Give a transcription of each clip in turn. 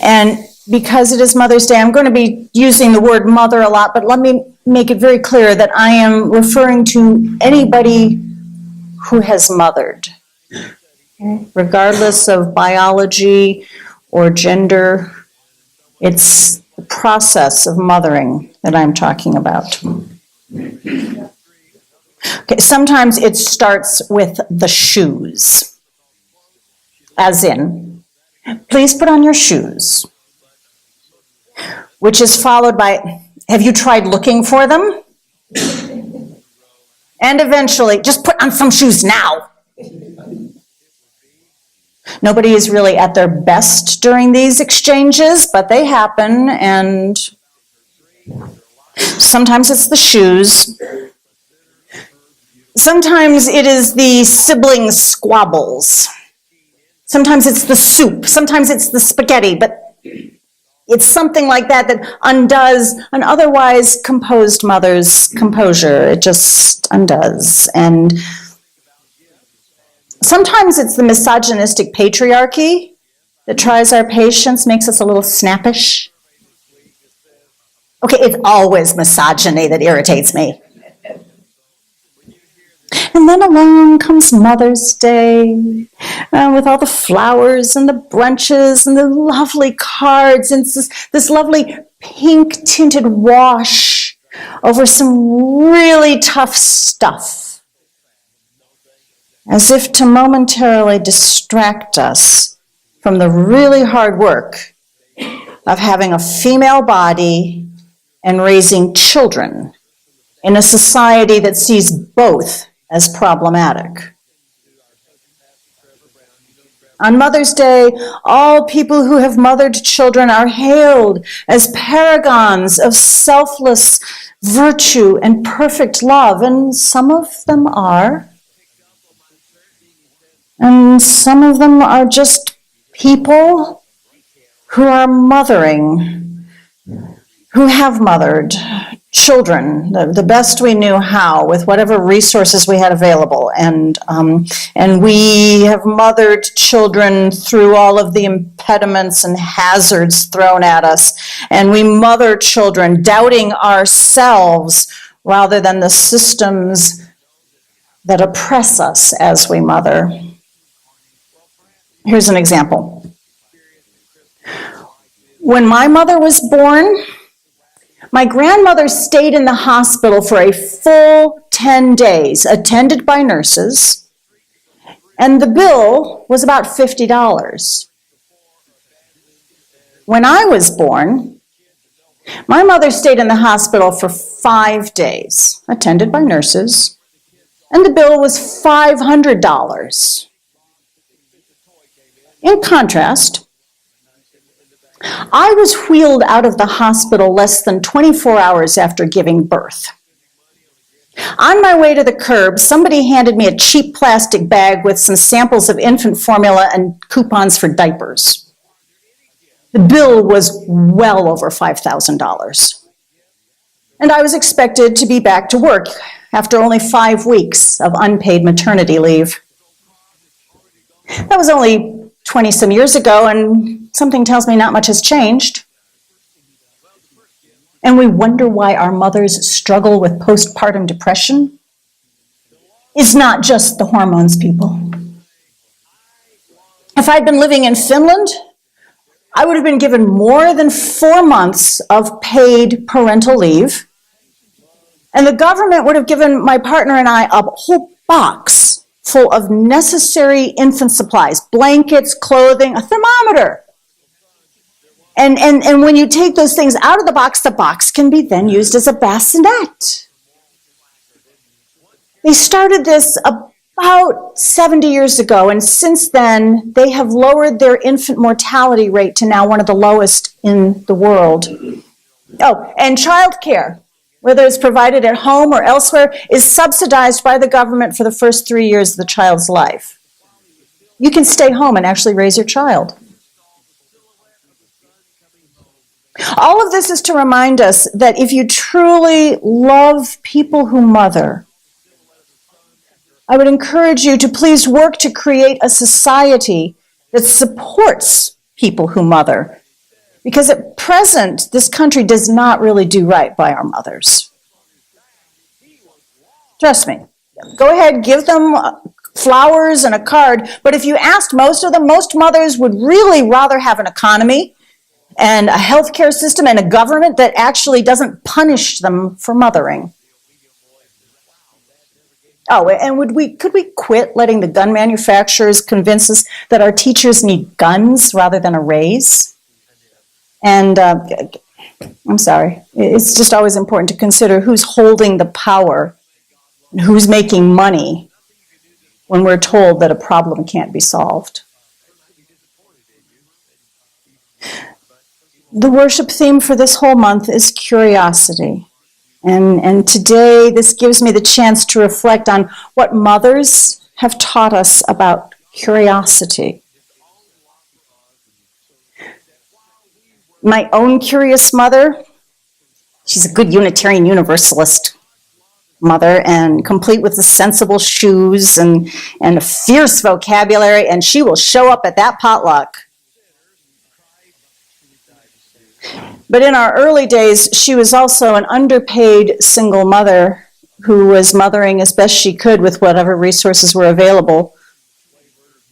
And because it is Mother's Day, I'm going to be using the word mother a lot, but let me make it very clear that I am referring to anybody who has mothered, okay? Regardless of biology or gender. It's the process of mothering that I'm talking about. Okay, sometimes it starts with the shoes, as in, please put on your shoes, which is followed by, have you tried looking for them? And eventually, just put on some shoes now. Nobody is really at their best during these exchanges, but they happen, and sometimes it's the shoes. Sometimes it is the sibling squabbles. Sometimes it's the soup. Sometimes it's the spaghetti, but it's something like that that undoes an otherwise composed mother's composure. It just undoes. And sometimes it's the misogynistic patriarchy that tries our patience, makes us a little snappish. Okay, it's always misogyny that irritates me. And then along comes Mother's Day with all the flowers and the brunches and the lovely cards and this lovely pink-tinted wash over some really tough stuff, as if to momentarily distract us from the really hard work of having a female body and raising children in a society that sees both as problematic. On Mother's Day, all people who have mothered children are hailed as paragons of selfless virtue and perfect love, and some of them are. And some of them are just people who are mothering, who have mothered children the best we knew how, with whatever resources we had available, and we have mothered children through all of the impediments and hazards thrown at us, and we mother children doubting ourselves rather than the systems that oppress us as we mother. Here's an example. When my mother was born, my grandmother stayed in the hospital for a full 10 days, attended by nurses, and the bill was about $50. When I was born, my mother stayed in the hospital for 5 days, attended by nurses, and the bill was $500. In contrast, I was wheeled out of the hospital less than 24 hours after giving birth. On my way to the curb, somebody handed me a cheap plastic bag with some samples of infant formula and coupons for diapers. The bill was well over $5,000. And I was expected to be back to work after only 5 weeks of unpaid maternity leave. That was only 20-some years ago, and something tells me not much has changed. And we wonder why our mothers struggle with postpartum depression. It's not just the hormones, people. If I'd been living in Finland, I would have been given more than 4 months of paid parental leave, and the government would have given my partner and I a whole box full of necessary infant supplies, blankets, clothing, a thermometer. And when you take those things out of the box can be then used as a bassinet. They started this about 70 years ago, and since then, they have lowered their infant mortality rate to now one of the lowest in the world. Oh, and childcare, whether it's provided at home or elsewhere, is subsidized by the government for the first 3 years of the child's life. You can stay home and actually raise your child. All of this is to remind us that if you truly love people who mother, I would encourage you to please work to create a society that supports people who mother, Because at present, this country does not really do right by our mothers. Trust me. Go ahead, give them flowers and a card, but if you asked most of them, most mothers would really rather have an economy and a healthcare system and a government that actually doesn't punish them for mothering. Oh, and could we quit letting the gun manufacturers convince us that our teachers need guns rather than a raise? And I'm sorry, it's just always important to consider who's holding the power and who's making money when we're told that a problem can't be solved. The worship theme for this whole month is curiosity. And today, this gives me the chance to reflect on what mothers have taught us about curiosity. My own curious mother, she's a good Unitarian Universalist mother, and complete with the sensible shoes and a fierce vocabulary, and she will show up at that potluck. But in our early days, she was also an underpaid single mother who was mothering as best she could with whatever resources were available.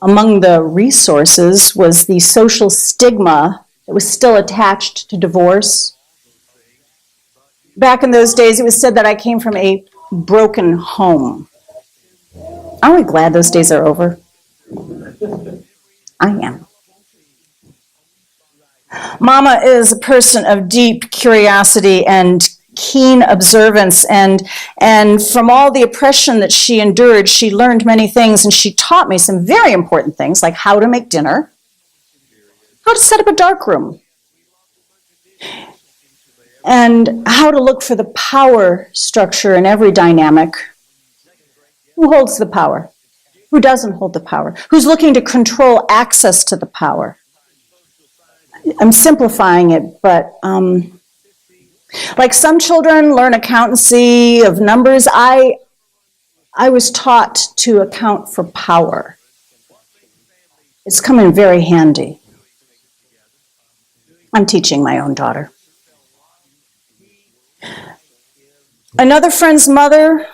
Among the resources was the social stigma that was still attached to divorce. Back in those days, it was said that I came from a broken home. Aren't we glad those days are over? I am. Mama is a person of deep curiosity and keen observance, and from all the oppression that she endured, she learned many things, and she taught me some very important things, like how to make dinner, how to set up a darkroom, and how to look for the power structure in every dynamic. Who holds the power? Who doesn't hold the power? Who's looking to control access to the power? I'm simplifying it, but like some children learn accountancy of numbers, I was taught to account for power. It's come in very handy. I'm teaching my own daughter. Another friend's mother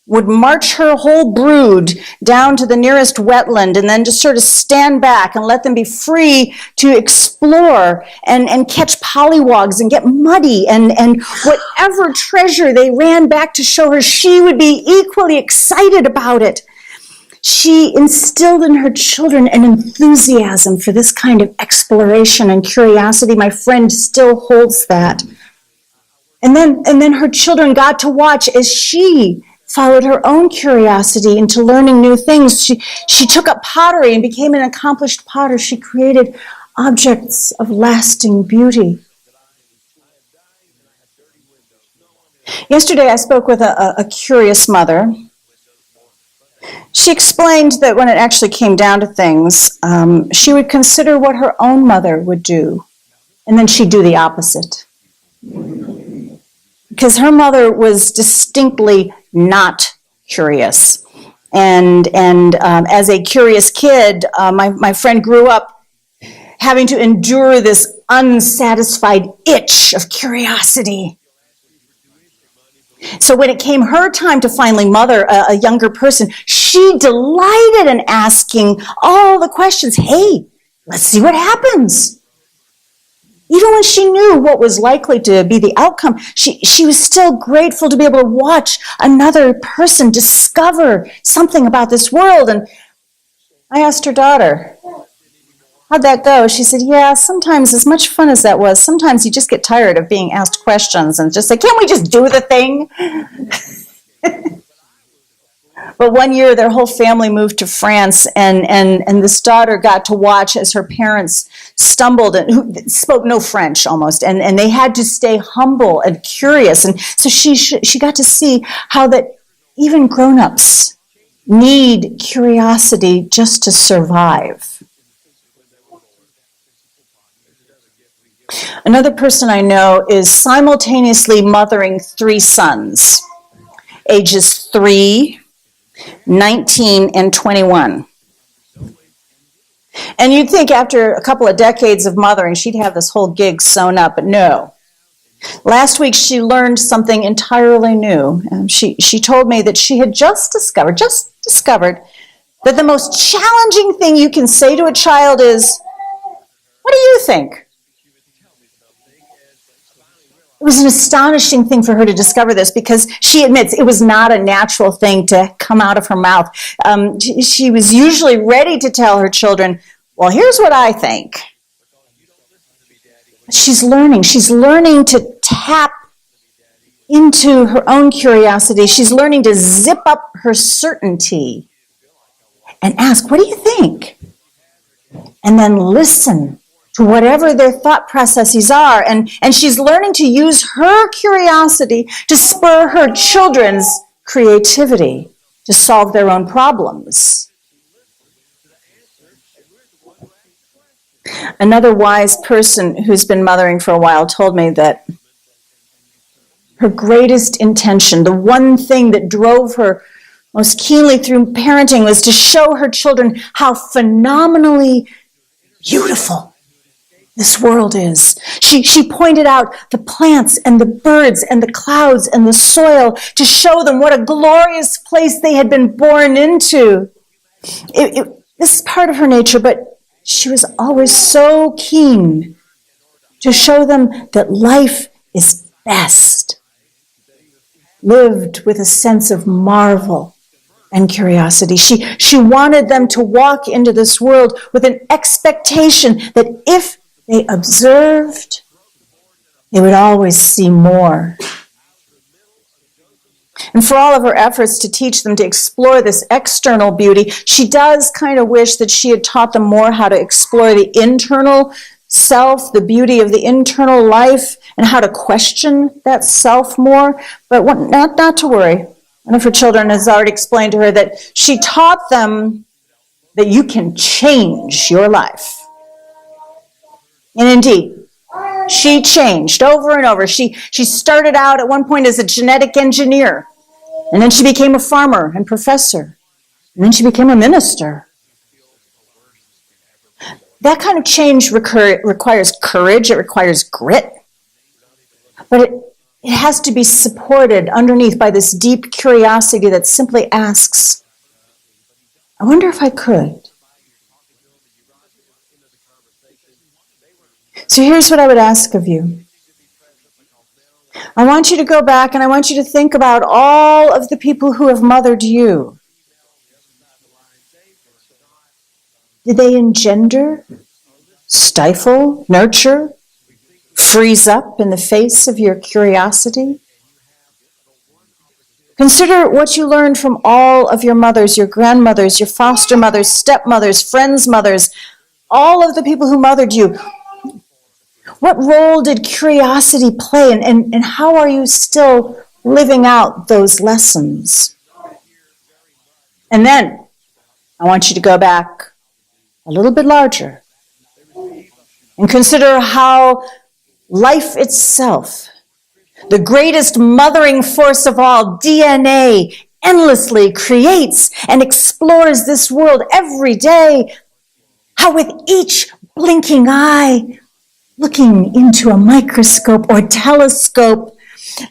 would march her whole brood down to the nearest wetland and then just sort of stand back and let them be free to explore and catch pollywogs and get muddy, and whatever treasure they ran back to show her, she would be equally excited about it. She instilled in her children an enthusiasm for this kind of exploration and curiosity. My friend still holds that. And then her children got to watch as she followed her own curiosity into learning new things. She took up pottery and became an accomplished potter. She created objects of lasting beauty. Yesterday I spoke with a curious mother. She explained that when it actually came down to things, she would consider what her own mother would do, and then she'd do the opposite. Because her mother was distinctly not curious. And as a curious kid, my friend grew up having to endure this unsatisfied itch of curiosity. So when it came her time to finally mother a younger person, she delighted in asking all the questions. Hey, let's see what happens. Even when she knew what was likely to be the outcome, she was still grateful to be able to watch another person discover something about this world. And I asked her daughter, how'd that go? She said, yeah, sometimes, as much fun as that was, sometimes you just get tired of being asked questions and just say, can't we just do the thing? But one year, their whole family moved to France, and this daughter got to watch as her parents stumbled and who spoke no French almost, and they had to stay humble and curious. And so she got to see how that even grown-ups need curiosity just to survive. Another person I know is simultaneously mothering 3 sons, ages 3, 19, and 21. And you'd think after a couple of decades of mothering, she'd have this whole gig sewn up, but no. Last week, she learned something entirely new. She told me that she had just discovered that the most challenging thing you can say to a child is, "What do you think?" It was an astonishing thing for her to discover this, because she admits it was not a natural thing to come out of her mouth. She was usually ready to tell her children, "Well, here's what I think." She's learning to tap into her own curiosity. She's learning to zip up her certainty and ask, "What do you think?" And then listen to whatever their thought processes are. And she's learning to use her curiosity to spur her children's creativity to solve their own problems. Another wise person who's been mothering for a while told me that her greatest intention, the one thing that drove her most keenly through parenting, was to show her children how phenomenally beautiful this world is. She pointed out the plants and the birds and the clouds and the soil to show them what a glorious place they had been born into. This is part of her nature, but she was always so keen to show them that life is best, lived with a sense of marvel and curiosity. She wanted them to walk into this world with an expectation that if they observed, they would always see more. And for all of her efforts to teach them to explore this external beauty, she does kind of wish that she had taught them more how to explore the internal self, the beauty of the internal life, and how to question that self more. But not to worry. One of her children has already explained to her that she taught them that you can change your life. And indeed, she changed over and over. She started out at one point as a genetic engineer, and then she became a farmer and professor, and then she became a minister. That kind of change requires courage, it requires grit, but it has to be supported underneath by this deep curiosity that simply asks, "I wonder if I could." So here's what I would ask of you. I want you to go back and I want you to think about all of the people who have mothered you. Did they engender, stifle, nurture, freeze up in the face of your curiosity? Consider what you learned from all of your mothers, your grandmothers, your foster mothers, stepmothers, friends' mothers, all of the people who mothered you. What role did curiosity play, and how are you still living out those lessons? And then I want you to go back a little bit larger and consider how life itself, the greatest mothering force of all, DNA, endlessly creates and explores this world every day. How with each blinking eye, looking into a microscope or telescope,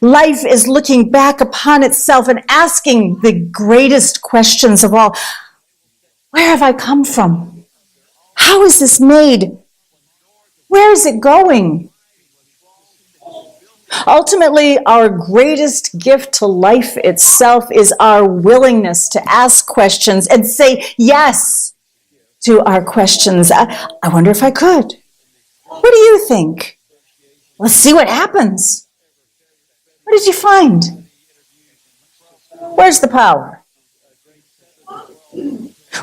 life is looking back upon itself and asking the greatest questions of all. Where have I come from? How is this made? Where is it going? Ultimately, our greatest gift to life itself is our willingness to ask questions and say yes to our questions. I wonder if I could. What do you think? Let's see what happens. What did you find? Where's the power?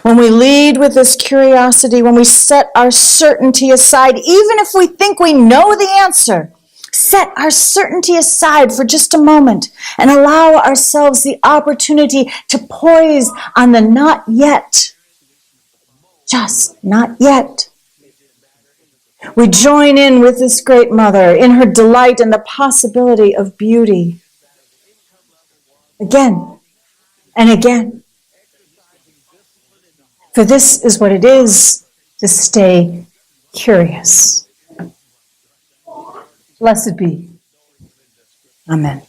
When we lead with this curiosity, when we set our certainty aside, even if we think we know the answer, set our certainty aside for just a moment and allow ourselves the opportunity to poise on the not yet. Just not yet. We join in with this great mother in her delight in the possibility of beauty. Again and again. For this is what it is to stay curious. Blessed be. Amen.